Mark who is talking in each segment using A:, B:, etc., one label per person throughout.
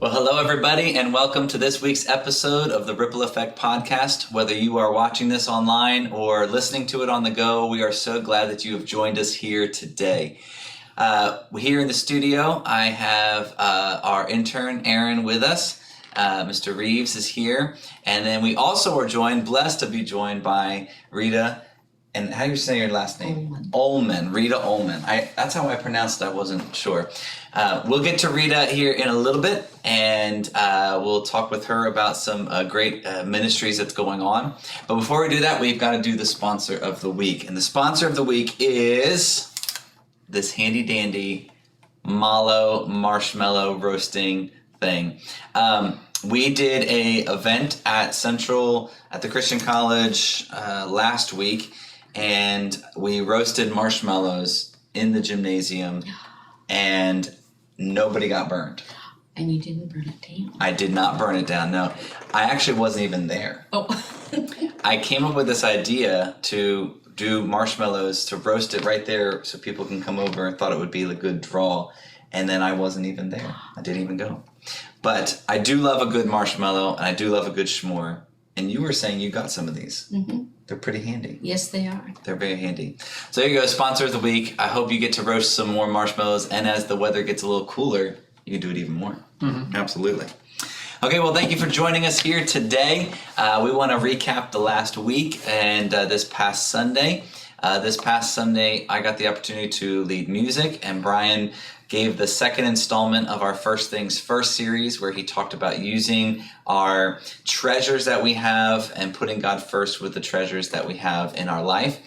A: Well, hello, everybody, and welcome to this week's episode of the Ripple Effect Podcast. Whether you are watching this online or listening to it on the go, we are so glad that you have joined us here today. Here in the studio, I have our intern, Aaron, with us. Mr. Reeves is here. And then we also are blessed to be joined by Reta. And how do you say your last name? Ollmann. Reta Ollmann. That's how I pronounced it. I wasn't sure. We'll get to Reta here in a little bit, and we'll talk with her about some great ministries that's going on. But before we do that, we've got to do the sponsor of the week. And the sponsor of the week is this handy-dandy mallow marshmallow roasting thing. We did a event at the Christian College last week, and we roasted marshmallows in the gymnasium, and nobody got burned.
B: And you didn't burn it down?
A: I did not burn it down, no. I actually wasn't even there.
B: Oh.
A: I came up with this idea to do marshmallows, to roast it right there so people can come over. I thought it would be a good draw, and then I wasn't even there. I didn't even go. But I do love a good marshmallow, and I do love a good s'more. And you were saying you got some of these. Mm-hmm. They're pretty handy.
B: Yes, they are.
A: They're very handy. So there you go, sponsor of the week. I hope you get to roast some more marshmallows, and as the weather gets a little cooler, you can do it even more. Mm-hmm. Absolutely. Okay, well, thank you for joining us here today. We want to recap the last week and this past Sunday. This past Sunday, I got the opportunity to lead music, and Brian gave the second installment of our First Things First series, where he talked about using our treasures that we have and putting God first with the treasures that we have in our life.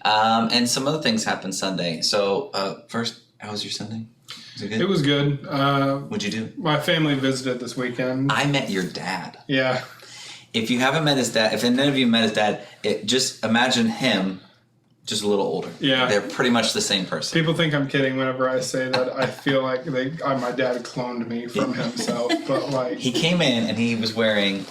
A: And some other things happened Sunday. So first, how was your Sunday? Was it good?
C: It was good.
A: What'd you do?
C: My family visited this weekend.
A: I met your dad.
C: Yeah.
A: If you haven't met his dad, if none of you met his dad, just imagine him just a little older.
C: Yeah.
A: They're pretty much the same person.
C: People think I'm kidding whenever I say that. I feel like my dad cloned me from himself. But like,
A: he came in and he was wearing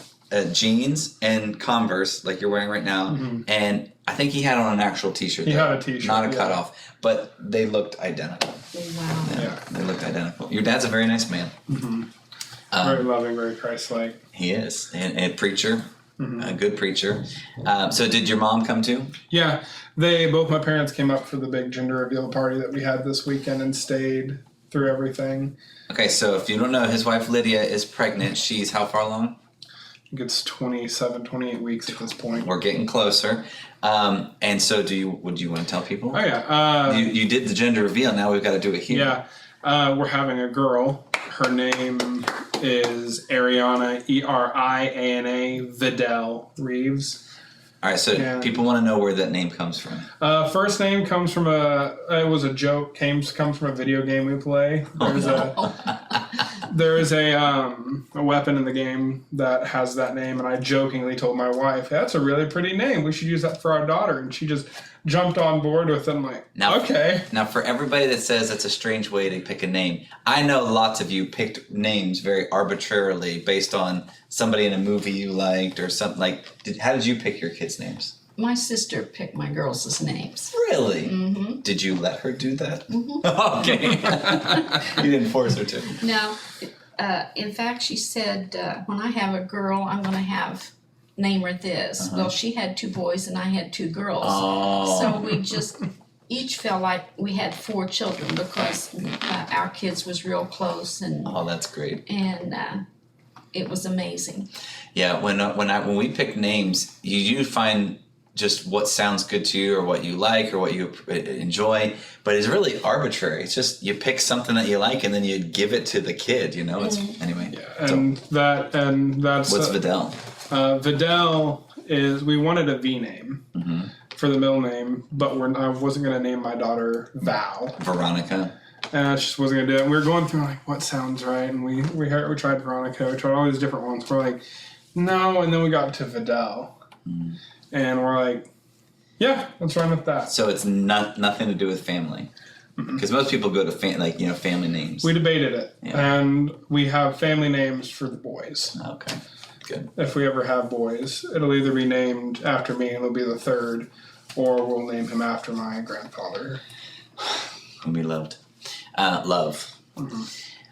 A: jeans and Converse like you're wearing right now. Mm-hmm. And I think he had on an actual t-shirt.
C: He had a t-shirt.
A: Not a cutoff. But they looked identical.
B: Wow.
A: Yeah. They looked identical. Your dad's a very nice man.
C: Mm-hmm. Very loving, very Christ-like.
A: He is. And a preacher. Mm-hmm. A good preacher. So did your mom come too?
C: Yeah. Both my parents came up for the big gender reveal party that we had this weekend and stayed through everything.
A: Okay, so if you don't know, his wife Lydia is pregnant. She's how far along?
C: I think it's 27, 28 weeks at this point.
A: We're getting closer. And so would you want to tell people?
C: Oh, yeah.
A: You did the gender reveal. Now we've got to do it here.
C: Yeah. We're having a girl. Her name is Ariana, Eriana Vidal Reeves.
A: All right, so people want to know where that name comes from.
C: First name comes from it was a joke, comes from a video game we play. There's a weapon in the game that has that name, and I jokingly told my wife, "That's a really pretty name. We should use that for our daughter." And she just jumped on board with it. I'm like, okay.
A: Now, for everybody that says that's a strange way to pick a name, I know lots of you picked names very arbitrarily based on somebody in a movie you liked or something. How did you pick your kids' names?
B: My sister picked my girls' names.
A: Really?
B: Mm-hmm.
A: Did you let her do that?
B: Mm-hmm.
A: Okay. You didn't force her to.
B: No. In fact, she said, when I have a girl, I'm going to have name her this. Uh-huh. Well, she had 2 boys and I had 2 girls.
A: Oh.
B: So we just each felt like we had 4 children because our kids was real close. And
A: that's great.
B: And it was amazing.
A: Yeah, when we pick names, you find just what sounds good to you or what you like or what you enjoy, but it's really arbitrary. It's just you pick something that you like and then you give it to the kid, It's anyway.
C: Yeah, and that's
A: what's Vidal?
C: Vidal is, we wanted a V name for the middle name, but I wasn't going to name my daughter Val.
A: Veronica.
C: And I just wasn't going to do it. And we were going through what sounds right, and we tried Veronica, we tried all these different ones. We're like, no, and then we got to Vidal. And we're like, yeah, let's run with that.
A: So it's nothing to do with family. Because most people go to family names.
C: We debated it, and we have family names for the boys.
A: Okay, good.
C: If we ever have boys, it'll either be named after me, and it'll be the third, or we'll name him after my grandfather.
A: Whom we loved. Love.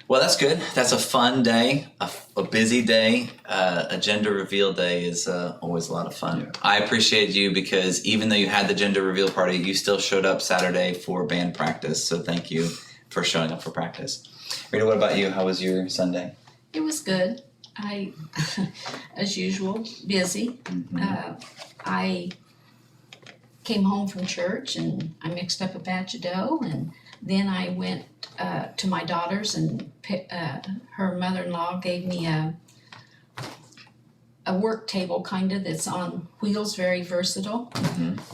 A: Well, that's good. That's a fun day, a busy day. A gender reveal day is always a lot of fun.
C: Yeah.
A: I appreciate you because even though you had the gender reveal party, you still showed up Saturday for band practice. So thank you for showing up for practice. Rita, what about you? How was your Sunday?
B: It was good. I, as usual, busy. I came home from church and I mixed up a batch of dough, and then I went to my daughter's, and her mother-in-law gave me a work table kind of that's on wheels, very versatile,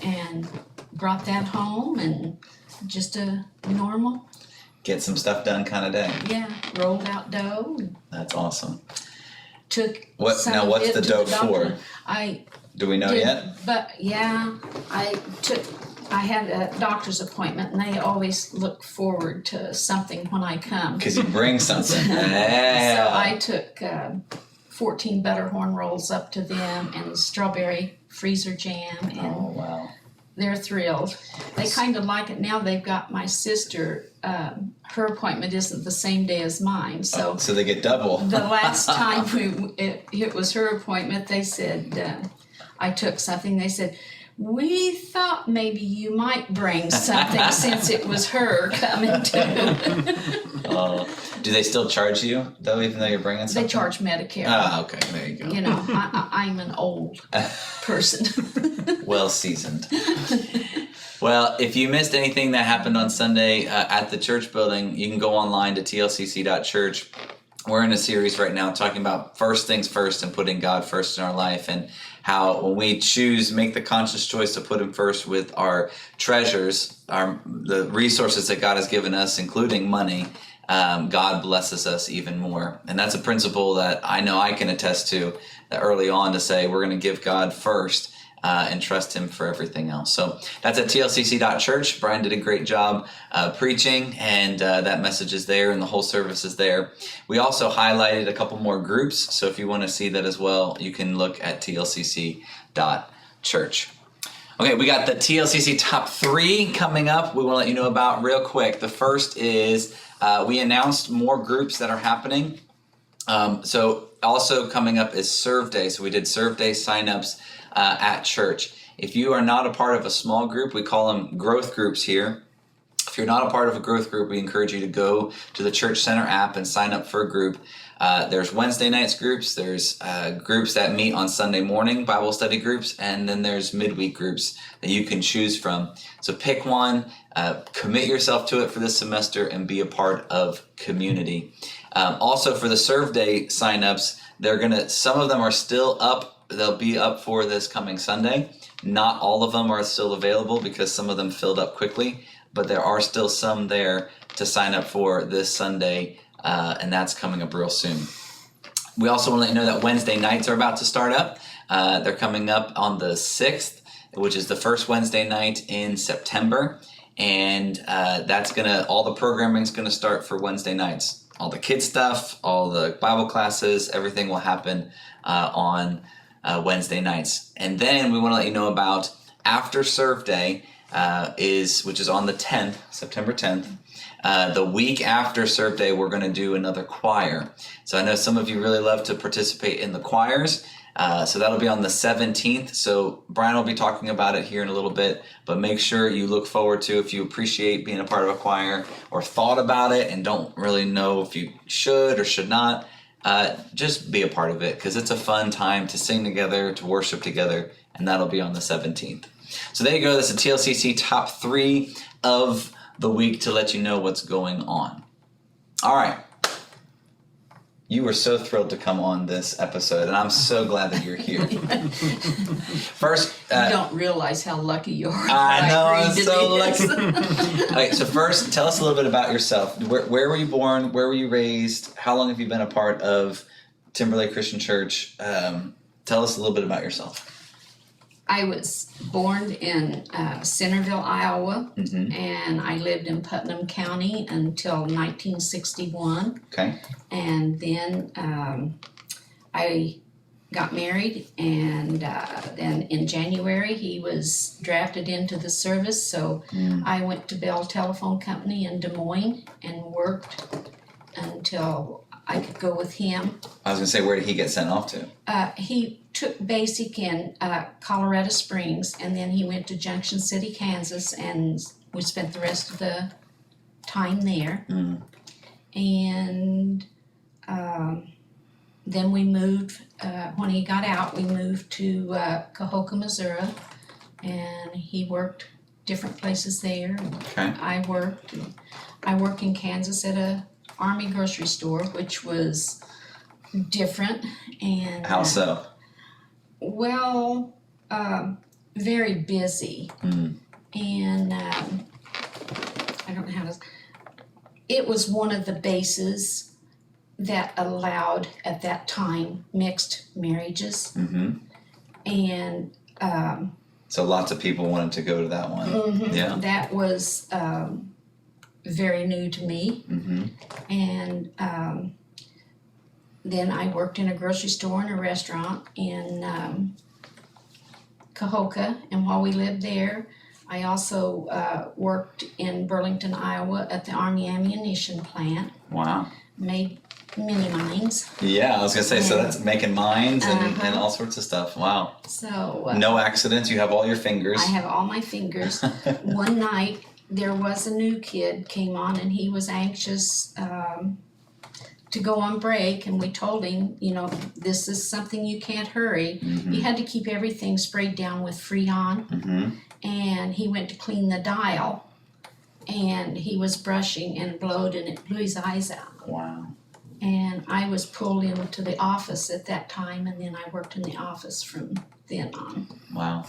B: and brought that home, and just a normal,
A: Get some stuff done kind of day.
B: rolled out dough.
A: That's awesome.
B: Took
A: What
B: some
A: now?
B: of
A: What's
B: it
A: the
B: to
A: dough
B: doctor.
A: for? Do we know
B: Did-
A: yet?
B: But I had a doctor's appointment, and they always look forward to something when I come.
A: Because you bring something.
B: So
A: Yeah.
B: I took 14 butterhorn rolls up to them and strawberry freezer jam, and
A: Oh wow.
B: they're thrilled. They kind of like it now. They've got my sister. Her appointment isn't the same day as mine, so.
A: So they get double.
B: The last time it was her appointment, they said, I took something, they said, we thought maybe you might bring something since it was her coming too.
A: Do they still charge you though, even though you're bringing something?
B: They charge Medicare.
A: Ah, okay, there you go.
B: You know, I'm an old person.
A: Well seasoned. Well, if you missed anything that happened on Sunday at the church building, you can go online to tlcc.church. We're in a series right now talking about first things first and putting God first in our life, and how when we make the conscious choice to put Him first with our treasures, the resources that God has given us, including money, God blesses us even more. And that's a principle that I know I can attest to early on, to say we're going to give God first and trust Him for everything else. So that's at tlcc.church. Brian did a great job preaching, and that message is there, and the whole service is there. We also highlighted a couple more groups, so if you want to see that as well, you can look at tlcc.church. Okay, we got the TLCC top 3 coming up. We want to let you know about real quick. The first is we announced more groups that are happening. So also coming up is Serve Day. So we did Serve Day signups at church. If you are not a part of a small group, we call them growth groups here. If you're not a part of a growth group, we encourage you to go to the Church Center app and sign up for a group. There's Wednesday nights groups, there's groups that meet on Sunday morning, Bible study groups, and then there's midweek groups that you can choose from. So pick one, commit yourself to it for this semester, and be a part of community. Also for the Serve Day signups, some of them are still up. They'll be up for this coming Sunday. Not all of them are still available because some of them filled up quickly, but there are still some there to sign up for this Sunday, and that's coming up real soon. We also want to let you know that Wednesday nights are about to start up. They're coming up on the 6th, which is the first Wednesday night in September, and all the programming is going to start for Wednesday nights. All the kids stuff, all the Bible classes, everything will happen on Wednesday nights. And then we want to let you know about after Serve Day, which is on the 10th, September 10th. The week after Serve Day, we're going to do another choir. So I know some of you really love to participate in the choirs. So that'll be on the 17th. So Brian will be talking about it here in a little bit, but make sure you look forward to, if you appreciate being a part of a choir or thought about it and don't really know if you should or should not, just be a part of it, because it's a fun time to sing together, to worship together, and that'll be on the 17th. So there you go. That's a TLCC top 3 of the week to let you know what's going on. All right. You were so thrilled to come on this episode, and I'm so glad that you're here. First,
B: You don't realize how lucky you are.
A: I know, I'm
B: agreed to
A: so
B: this.
A: lucky. Okay, so first, tell us a little bit about yourself. Where were you born? Where were you raised? How long have you been a part of Timberlake Christian Church? Tell us a little bit about yourself.
B: I was born in Centerville, Iowa, and I lived in Putnam County until 1961.
A: Okay.
B: And then I got married, and then in January he was drafted into the service, so I went to Bell Telephone Company in Des Moines and worked until I could go with him.
A: I was gonna say, where did he get sent off to?
B: He took basic in Colorado Springs, and then he went to Junction City, Kansas, and we spent the rest of the time there.
A: Mm.
B: And then we moved, when he got out, we moved to Cahokia, Missouri, and he worked different places there.
A: Okay.
B: I worked in Kansas at a Army grocery store, which was different. And
A: How so?
B: well, very busy.
A: Mm.
B: And I don't know how to. It was one of the bases that allowed at that time mixed marriages,
A: Mm-hmm.
B: and
A: So lots of people wanted to go to that one. Yeah.
B: that was very new to me.
A: Mm-hmm.
B: And then I worked in a grocery store and a restaurant in Cahokia, and while we lived there, I also worked in Burlington, Iowa at the Army Ammunition Plant,
A: Wow.
B: made mini mines.
A: Yeah, I was gonna say, so
B: Yeah.
A: that's making mines and
B: Uh-huh.
A: all sorts of stuff. Wow.
B: So
A: No accidents, you have all your fingers.
B: I have all my fingers. One night there was a new kid came on, and he was anxious to go on break, and we told him, you know, this is something you can't hurry.
A: Mm-hmm.
B: You had to keep everything sprayed down with Freon,
A: Mm-hmm.
B: and he went to clean the dial, and he was brushing and blowed, and it blew his eyes out.
A: Wow.
B: And I was pulled into the office at that time, and then I worked in the office from then on.
A: Wow.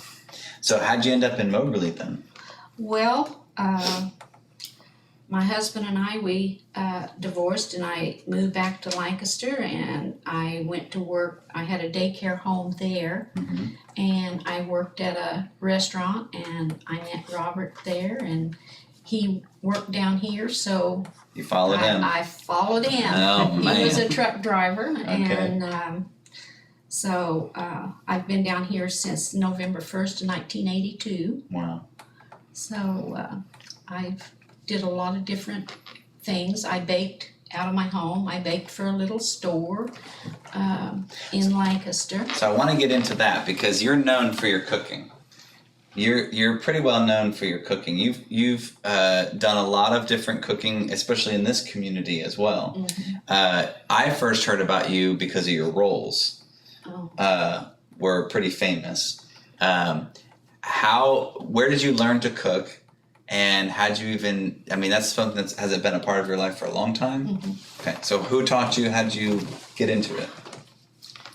A: So how'd you end up in Moberly then?
B: Well, my husband and I, we divorced, and I moved back to Lancaster, and I went to work. I had a daycare home there,
A: Mm-hmm.
B: and I worked at a restaurant, and I met Robert there, and he worked down here, so
A: You followed him.
B: I followed him.
A: Oh,
B: He was
A: man.
B: a truck driver,
A: Okay.
B: and so I've been down here since November 1st, 1982.
A: Wow.
B: So I did a lot of different things. I baked out of my home. I baked for a little store in Lancaster.
A: So I want to get into that because you're known for your cooking. You're pretty well known for your cooking. You've done a lot of different cooking, especially in this community as well.
B: Mm-hmm.
A: I first heard about you because of your rolls.
B: Oh.
A: Were pretty famous. Where did you learn to cook, and how'd you even? I mean, that's something that has it been a part of your life for a long time.
B: Mm-hmm.
A: Okay, so who taught you? How'd you get into it?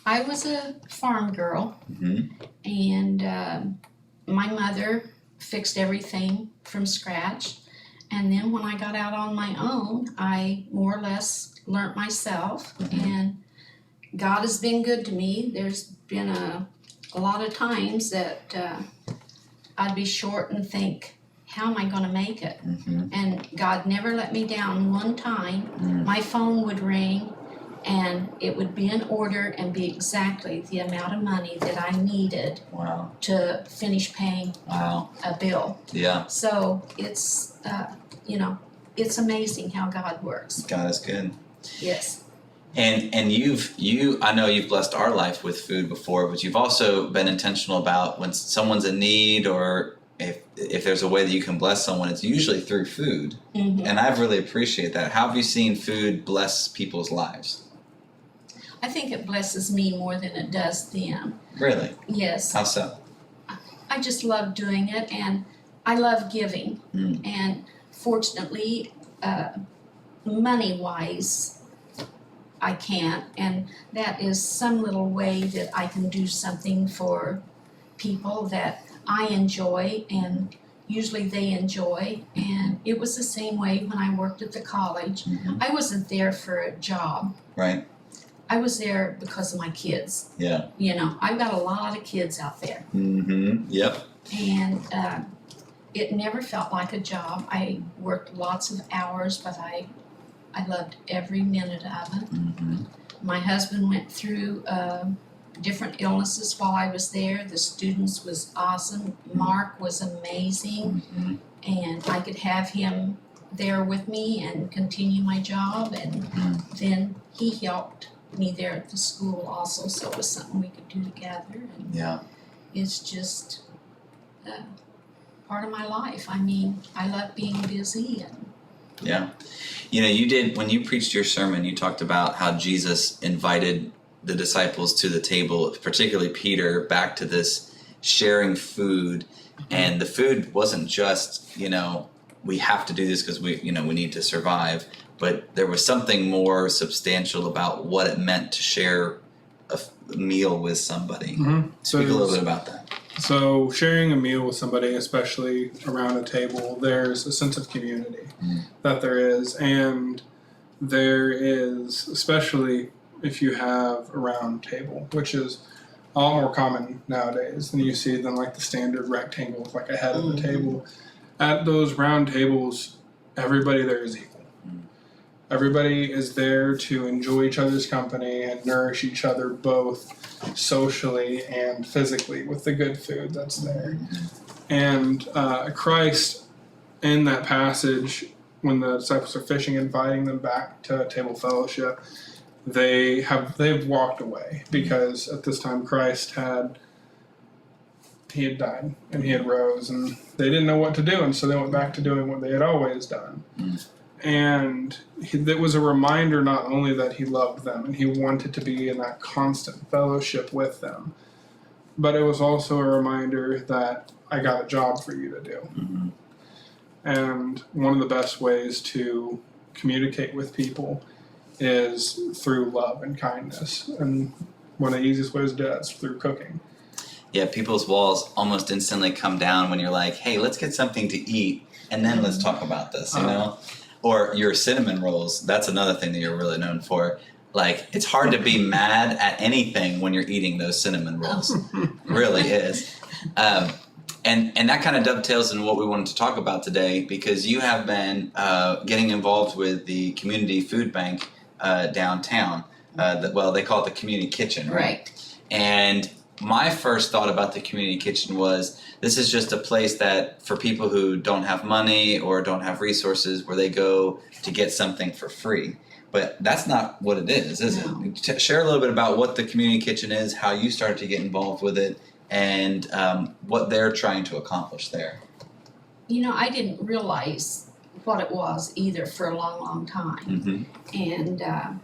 B: I was a farm girl,
A: Mm-hmm.
B: and my mother fixed everything from scratch. And then when I got out on my own, I more or less learnt myself.
A: Mm-hmm.
B: And God has been good to me. There's been a lot of times that I'd be short and think, how am I going to make it?
A: Mm-hmm.
B: And God never let me down one time.
A: Mm-hmm.
B: My phone would ring, and it would be in order and be exactly the amount of money that I needed
A: Wow.
B: to finish paying
A: Wow.
B: a bill.
A: Yeah.
B: So it's, it's amazing how God works.
A: God is good.
B: Yes.
A: And I know you've blessed our life with food before, but you've also been intentional about when someone's in need, or if there's a way that you can bless someone, it's usually through food.
B: Mm-hmm.
A: And I've really appreciated that. How have you seen food bless people's lives?
B: I think it blesses me more than it does them.
A: Really?
B: Yes.
A: How so?
B: I just love doing it, and I love giving.
A: Mm.
B: And fortunately, money-wise, I can't, and that is some little way that I can do something for people that I enjoy, and usually they enjoy. And it was the same way when I worked at the college.
A: Mm-hmm.
B: I wasn't there for a job.
A: Right?
B: I was there because of my kids.
A: Yeah.
B: You know, I've got a lot of kids out there,
A: Mm-hmm. Yep.
B: and it never felt like a job. I worked lots of hours, but I loved every minute of it.
A: Mm-hmm.
B: My husband went through different illnesses while I was there. The students was awesome. Mark was amazing,
A: Mm-hmm.
B: and I could have him there with me and continue my job, and then he helped me there at the school also, so it was something we could do together, and
A: Yeah.
B: it's just part of my life. I mean, I love being busy, and
A: Yeah. You did, when you preached your sermon, you talked about how Jesus invited the disciples to the table, particularly Peter, back to this sharing food. And the food wasn't just, we have to do this because we need to survive, but there was something more substantial about what it meant to share a meal with somebody.
C: Mm-hmm.
A: Speak a little bit about that.
C: So sharing a meal with somebody, especially around a table, there's a sense of community that there is. And there is, especially if you have a round table, which is a lot more common nowadays than you see than like the standard rectangle with like a head of the table. At those round tables, everybody there is equal. Everybody is there to enjoy each other's company and nourish each other both socially and physically with the good food that's there. And Christ, in that passage, when the disciples are fishing, inviting them back to table fellowship, they've walked away because at this time Christ had died and he had rose, and they didn't know what to do, and so they went back to doing what they had always done. And it was a reminder not only that he loved them and he wanted to be in that constant fellowship with them, but it was also a reminder that I got a job for you to do. And one of the best ways to communicate with people is through love and kindness. And one of the easiest ways to do that is through cooking.
A: Yeah, people's walls almost instantly come down when you're like, hey, let's get something to eat and then let's talk about this, Or your cinnamon rolls, that's another thing that you're really known for. Like, it's hard to be mad at anything when you're eating those cinnamon rolls. It really is. And that kind of dovetails in what we wanted to talk about today, because you have been getting involved with the community food bank downtown. They call it the community kitchen, right? And my first thought about the community kitchen was, this is just a place that for people who don't have money or don't have resources, where they go to get something for free. But that's not what it is it? Share a little bit about what the community kitchen is, how you started to get involved with it, and what they're trying to accomplish there.
B: I didn't realize what it was either for a long, long time. And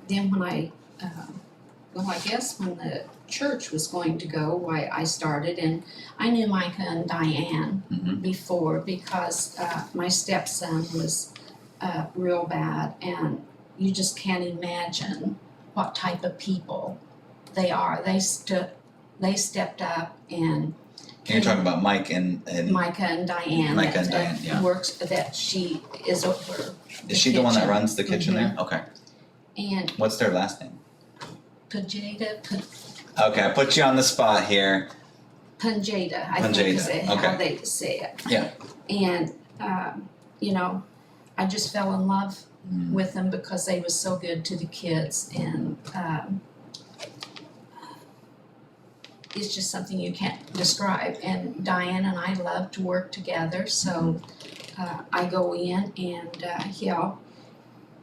B: then when I guess when the church was going to go, I started, and I knew Micah and Diane before, because my stepson was real bad, and you just can't imagine what type of people they are. They stepped up, and
A: You're talking about Mike and
B: Micah and Diane.
A: Micah and Diane, yeah.
B: Works, that she is over.
A: Is she the one that runs the kitchen there? Okay.
B: And
A: What's their last name? Okay, I put you on the spot here.
B: Punjada, I think is how they say it.
A: Yeah.
B: And, I just fell in love with them because they were so good to the kids. And it's just something you can't describe. And Diane and I love to work together, so I go in and help.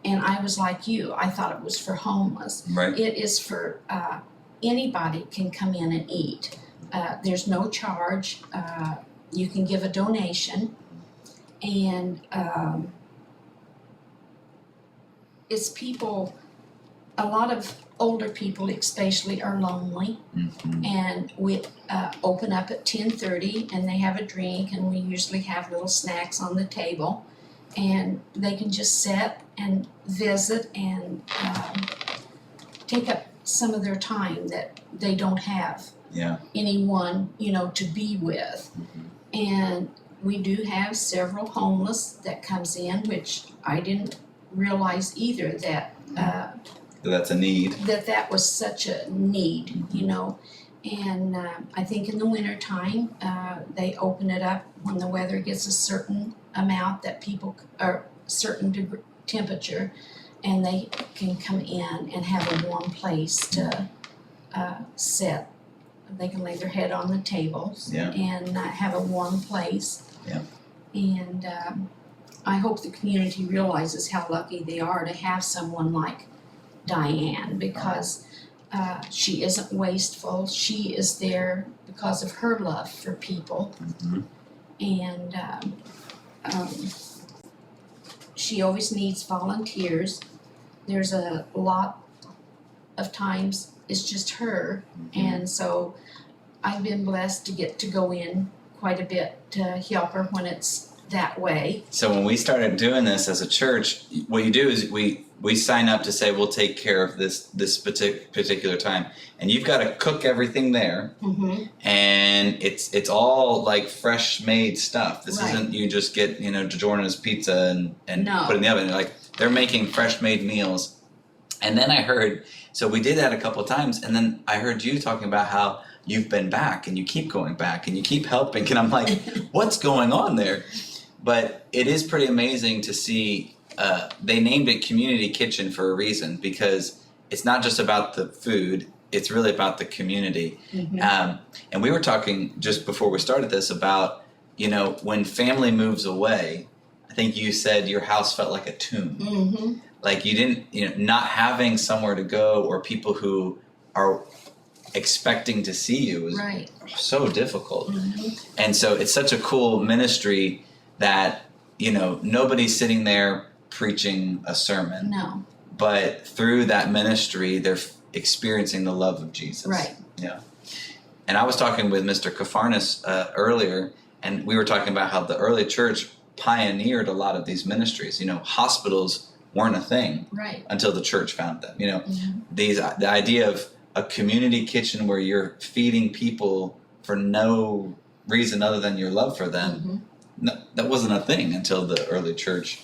B: And I was like you, I thought it was for homeless.
A: Right.
B: It is for anybody can come in and eat. There's no charge. You can give a donation, and it's people, a lot of older people especially are lonely, and we open up at 10:30, and they have a drink, and we usually have little snacks on the table, and they can just sit and visit and take up some of their time that they don't have anyone, to be with. And we do have several homeless that comes in, which I didn't realize either that
A: that's a need.
B: That was such a need, And I think in the winter time, they open it up when the weather gets a certain amount that people are certain temperature, and they can come in and have a warm place to sit. They can lay their head on the tables and have a warm place.
A: Yeah.
B: And I hope the community realizes how lucky they are to have someone like Diane, because she isn't wasteful. She is there because of her love for people, and she always needs volunteers. There's a lot of times it's just her, and so I've been blessed to get to go in quite a bit to help her when it's that way.
A: So when we started doing this as a church, what you do is we sign up to say we'll take care of this particular time, and you've got to cook everything there, and it's all like fresh made stuff. This isn't you just get DiGiorno's pizza and put it in the oven. Like they're making fresh made meals. And then I heard, so we did that a couple of times, and then I heard you talking about how you've been back and you keep going back and you keep helping, and I'm like, what's going on there? But it is pretty amazing to see. They named it Community Kitchen for a reason, because it's not just about the food, it's really about the community. And we were talking just before we started this about, when family moves away, I think you said your house felt like a tomb. Like you didn't, not having somewhere to go or people who are expecting to see you is so difficult. And so it's such a cool ministry that, nobody's sitting there preaching a sermon.
B: No.
A: But through that ministry, they're experiencing the love of Jesus.
B: Right.
A: Yeah. And I was talking with Mr. Kafarnas earlier, and we were talking about how the early church pioneered a lot of these ministries. Hospitals weren't a thing until the church found them. The idea of a community kitchen where you're feeding people for no reason other than your love for them, no, that wasn't a thing until the early church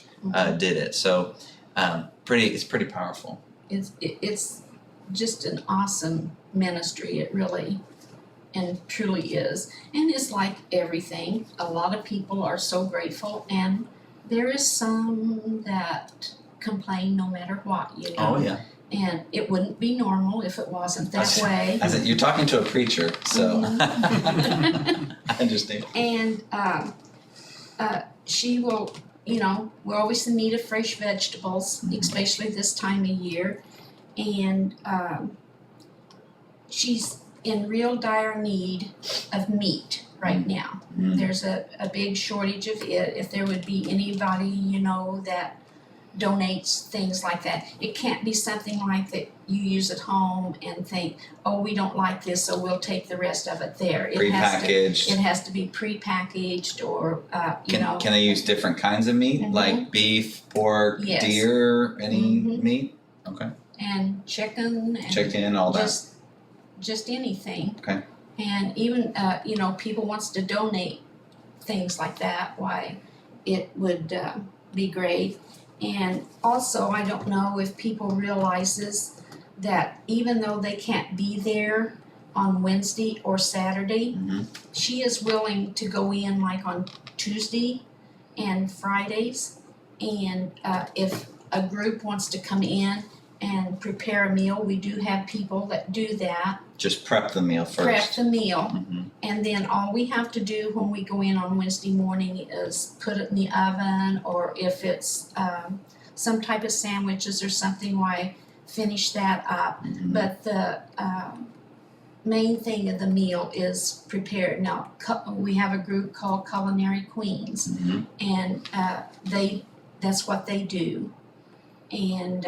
A: did it. So it's pretty powerful.
B: It's just an awesome ministry. It really and truly is. And it's like everything. A lot of people are so grateful, and there is some that complain no matter what,
A: Oh, yeah.
B: And it wouldn't be normal if it wasn't that way.
A: You're talking to a preacher, so I understand.
B: And she will, we're always in need of fresh vegetables, especially this time of year. And she's in real dire need of meat right now. There's a big shortage of it. If there would be anybody, that donates things like that. It can't be something like that you use at home and think, oh, we don't like this, so we'll take the rest of it there.
A: Prepackaged.
B: It has to be prepackaged, or
A: Can they use different kinds of meat, like beef, pork, deer, any meat? Okay.
B: And chicken,
A: all that.
B: Just anything.
A: Okay.
B: And even people wants to donate things like that. Why, it would be great. And also, I don't know if people realizes that even though they can't be there on Wednesday or Saturday, she is willing to go in like on Tuesday and Fridays. And if a group wants to come in and prepare a meal, we do have people that do that.
A: Just prep the meal first.
B: Prep the meal. And then all we have to do when we go in on Wednesday morning is put it in the oven, or if it's some type of sandwiches or something, why finish that up. But the main thing of the meal is prepared. Now, we have a group called Culinary Queens, and that's what they do. And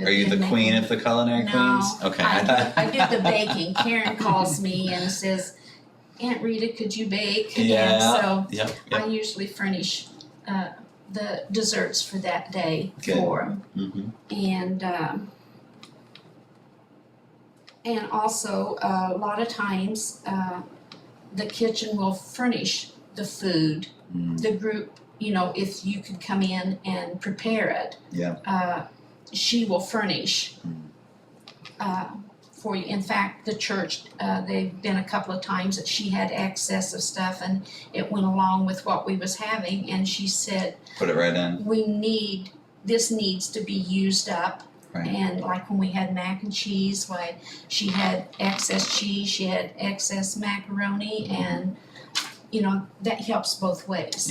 A: Are you the queen of the Culinary Queens? Okay.
B: I do the baking. Karen calls me and says, Aunt Rita, could you bake?
A: Yeah.
B: And so I usually furnish the desserts for that day for them. And also, a lot of times, the kitchen will furnish the food. The group, if you could come in and prepare it. She will furnish for you. In fact, the church, they've been a couple of times that she had excess of stuff, and it went along with what we was having, and she said,
A: put it right in.
B: This needs to be used up. And like when we had mac and cheese, why she had excess cheese, she had excess macaroni, and that helps both ways.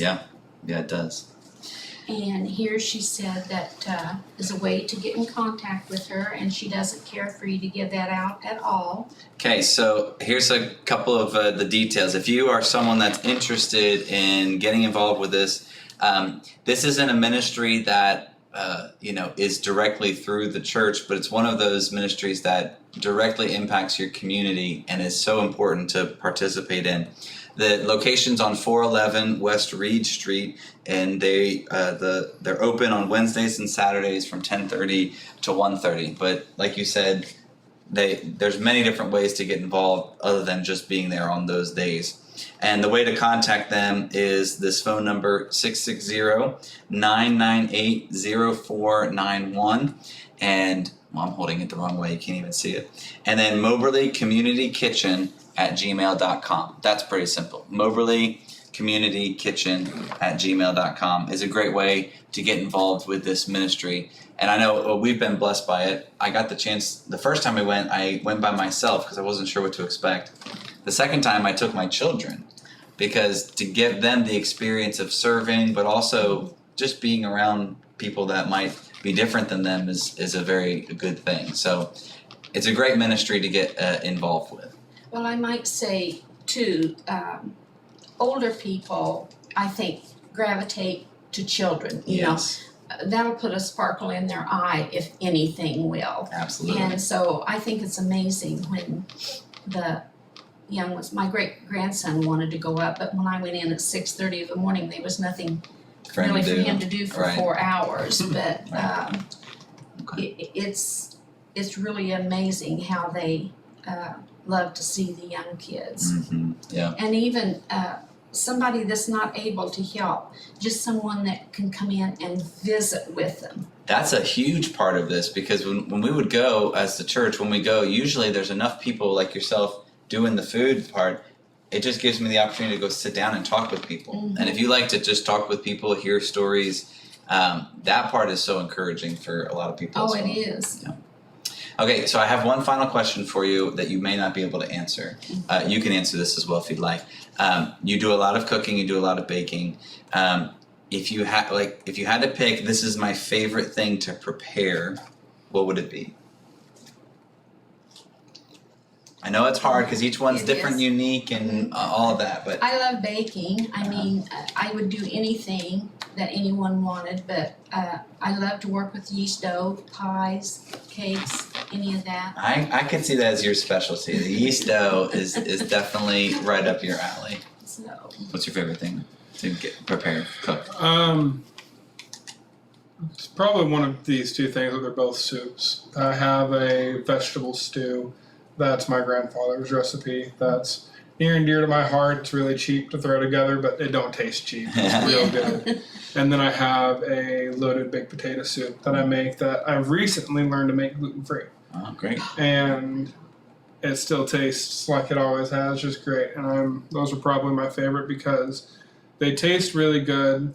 A: Yeah, it does.
B: And here she said that is a way to get in contact with her, and she doesn't care for you to give that out at all.
A: Okay, so here's a couple of the details. If you are someone that's interested in getting involved with this, this isn't a ministry that is directly through the church, but it's one of those ministries that directly impacts your community and is so important to participate in. The location's on 411 West Reed Street, and they're open on Wednesdays and Saturdays from 10:30 to 1:30. But like you said, there's many different ways to get involved other than just being there on those days. And the way to contact them is this phone number, 660-998-0491. And I'm holding it the wrong way, you can't even see it. And then moberlycommunitykitchen@gmail.com. That's pretty simple. moberlycommunitykitchen@gmail.com is a great way to get involved with this ministry. And I know we've been blessed by it. I got the chance, the first time I went by myself because I wasn't sure what to expect. The second time I took my children because to give them the experience of serving, but also just being around people that might be different than them is a very good thing. So it's a great ministry to get involved with.
B: Well, I might say too, older people, I think, gravitate to children. You know, that'll put a sparkle in their eye, if anything will.
A: Absolutely.
B: And so I think it's amazing when the young ones, my great grandson wanted to go up, but when I went in at 6:30 in the morning, there was nothing really for him to do for 4 hours. But it's really amazing how they love to see the young kids.
A: Mm-hmm. Yeah.
B: And even somebody that's not able to help, just someone that can come in and visit with them.
A: That's a huge part of this because when we would go as the church, when we go, usually there's enough people like yourself doing the food part. It just gives me the opportunity to go sit down and talk with people. Mm-hmm. And if you like to just talk with people, hear stories, that part is so encouraging for a lot of people.
B: Oh, it is.
A: Yeah. Okay, so I have one final question for you that you may not be able to answer. You can answer this as well if you'd like. You do a lot of cooking, you do a lot of baking. If you had to pick, this is my favorite thing to prepare, what would it be? I know it's hard because each one's different, unique, and all of that. But
B: I love baking. I mean, I would do anything that anyone wanted, but I love to work with yeast dough, pies, cakes, any of that.
A: I could see that as your specialty. The yeast dough is definitely right up your alley.
B: So,
A: what's your favorite thing to prepare, cook?
C: It's probably one of these two things, but they're both soups. I have a vegetable stew. That's my grandfather's recipe. That's near and dear to my heart. It's really cheap to throw together, but it don't taste cheap. It's real good. And then I have a loaded baked potato soup that I make that I've recently learned to make gluten-free.
A: Oh, great.
C: And it still tastes like it always has, just great. And those are probably my favorite because they taste really good.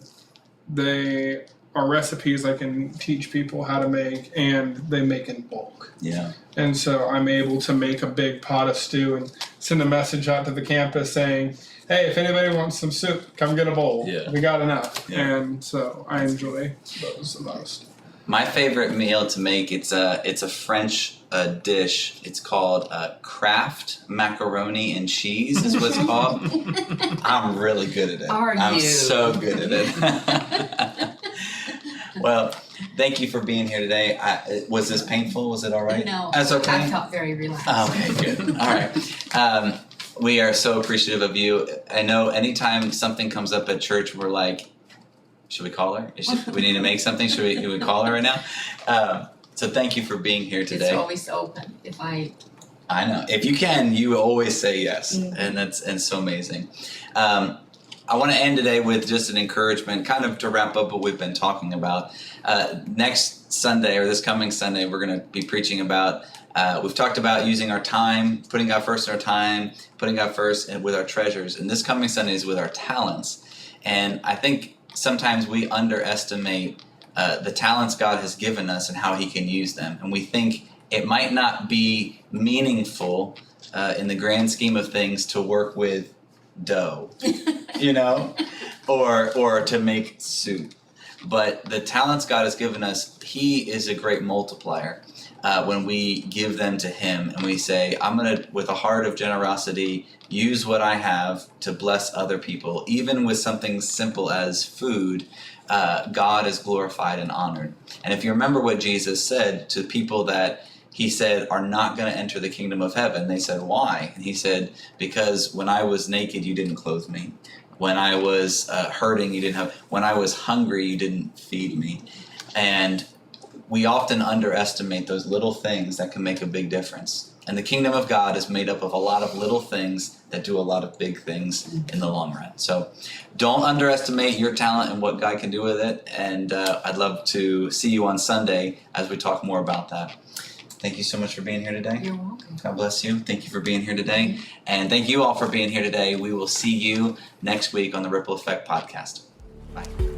C: They are recipes I can teach people how to make, and they make in bulk.
A: Yeah.
C: And so I'm able to make a big pot of stew and send a message out to the campus saying, hey, if anybody wants some soup, come get a bowl.
A: Yeah.
C: We got enough.
A: Yeah.
C: And so I enjoy those the most.
A: My favorite meal to make, it's a French dish. It's called Kraft macaroni and cheese is what it's called. I'm really good at it. I'm so good at it. Well, thank you for being here today. Was this painful? Was it all right?
B: No,
A: that's okay.
B: I felt very relaxed.
A: Okay, good. All right. We are so appreciative of you. I know anytime something comes up at church, we're like, should we call her? We need to make something. Should we call her right now? So thank you for being here today.
B: It's always open.
A: I know. If you can, you always say yes, and that's so amazing. I want to end today with just an encouragement, kind of to wrap up what we've been talking about. Next Sunday, or this coming Sunday, we're going to be preaching about, we've talked about using our time, putting God first in our time, putting God first with our treasures. And this coming Sunday is with our talents. And I think sometimes we underestimate the talents God has given us and how he can use them. And we think it might not be meaningful in the grand scheme of things to work with dough, you know? or to make soup. But the talents God has given us, He is a great multiplier. When we give them to Him and we say, I'm going to, with a heart of generosity, use what I have to bless other people, even with something simple as food, God is glorified and honored. And if you remember what Jesus said to people that He said are not going to enter the kingdom of heaven, they said, why? And He said, because when I was naked, you didn't clothe me. When I was hurting, you didn't have. When I was hungry, you didn't feed me. And we often underestimate those little things that can make a big difference. And the kingdom of God is made up of a lot of little things that do a lot of big things in the long run. So don't underestimate your talent and what God can do with it. And I'd love to see you on Sunday as we talk more about that. Thank you so much for being here today.
B: You're welcome.
A: God bless you. Thank you for being here today. And thank you all for being here today. We will see you next week on the Ripple Effect podcast. Bye.